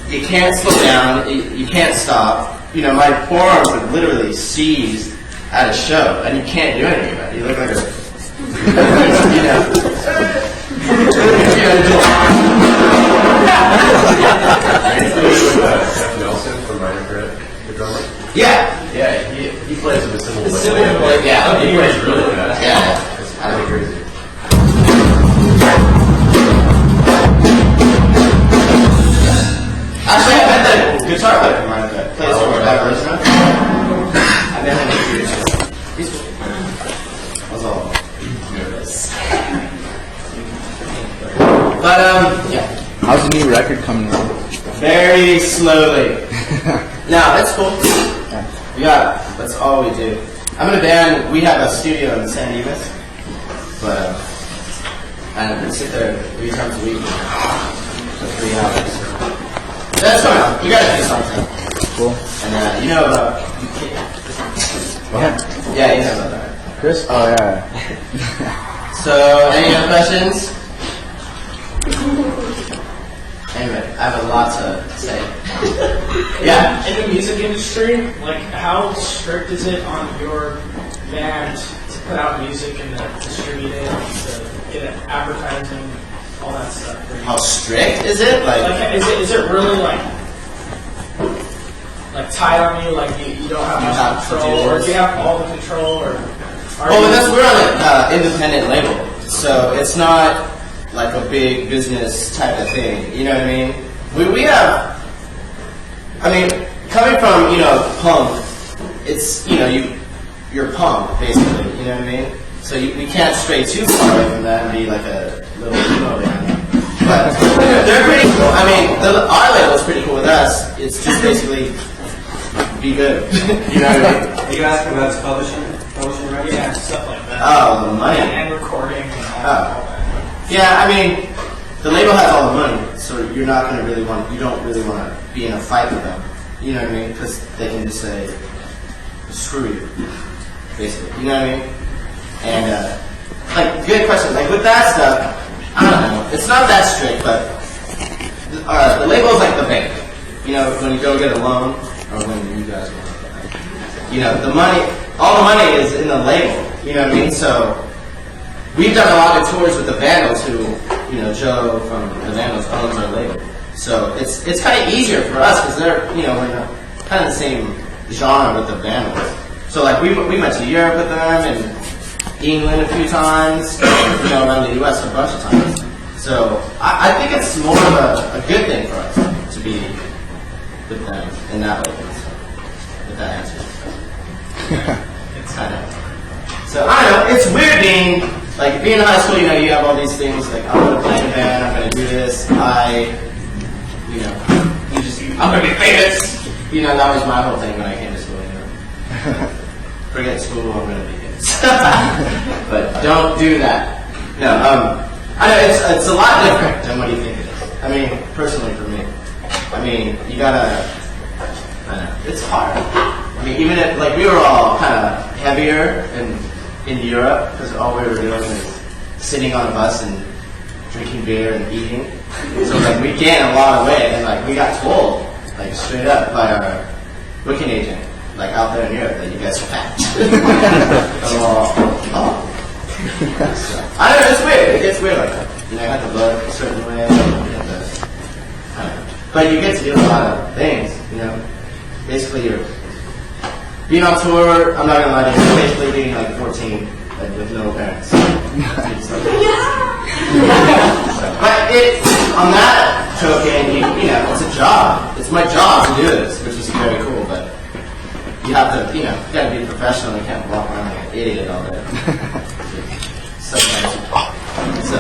you can't slow down, you can't stop. You know, my forearms would literally seize at a show, and you can't do anything about it. You look like a, you know. Jeff Nelson from Minor Threat, the drummer. Yeah, He plays with a similar yeah, he plays really good. yeah. It's kind of crazy. Actually, I met the guitar player from Minor Threat. Plays for Diversement. I met him in years ago. He's cool. I was all nervous. But, yeah. How's the new record coming along? Very slowly. No, that's cool. That's all we do. I'm in a band, we have a studio in San Dimas. But, and we sit there 3 times a week for 3 hours. That's going on. You gotta do something. Cool. And, you know about... Yeah, you know about that. Chris? Oh, yeah. So, any other questions? Anyway, I have a lot to say. Yeah. In the music industry, like, how strict is it on your band to put out music and to distribute it, to get it advertising, all that stuff? How strict is it? Like, is it really like tied on you? Like you don't have much control, or do you have all the control, or? Well, we're on an independent label, so it's not like a big business type of thing. You know what I mean? We have. I mean, coming from punk, it's you're punk basically. You know what I mean? So we can't stray too far away from that and be like a little emo band. But they're pretty cool. I mean, our label's pretty cool with us. It's just basically be good. You know what I mean? Are you asking about his publishing rights? Yeah, stuff like that. Oh, the money. And recording and all that. Yeah, I mean, the label has all the money, so you're not going to really want. You don't really want to be in a fight with them. You know what I mean? Because they can just say, "Screw you," basically. You know what I mean? And like, good question. Like with that stuff, I don't know. It's not that strict, but the label is like the bank. You know, when you go get a loan, or when you guys go, the money, all the money is in the label. You know what I mean? So we've done a lot of tours with the Vandals, who, Joe from the Vandals owns our label. So it's kind of easier for us because they're, we're in kind of the same genre with the Vandals. So like we went to Europe with them and England a few times, around the U.S. a bunch of times. So I think it's more of a good thing for us to be with them in that way. With that answer. It's kind of. So I don't know. It's weird being in high school. You have all these things like I'm gonna play in a band. I'm gonna do this. I'm gonna be famous. That was my whole thing when I came to school. Forget school. I'm gonna be famous. But don't do that. No. I know it's a lot different than what you think it is. I mean, personally for me. I mean, you gotta. I know it's hard. I mean, even if we were all kind of heavier in Europe because all we were doing was sitting on a bus and drinking beer and eating. So we gained a lot of weight, and we got told straight up by our booking agent out there in Europe that you guys are fat. So, I don't know. It's weird. It gets weird like that. I have to look a certain way. I don't know. But you get to do a lot of things. Basically you're being on tour. I'm not gonna lie to you. You're basically being 14 with no parents. But on that token, it's a job. It's my job to do this, which is very cool. But you have to, you gotta be professional. You can't walk around like an idiot all day. Sometimes. So.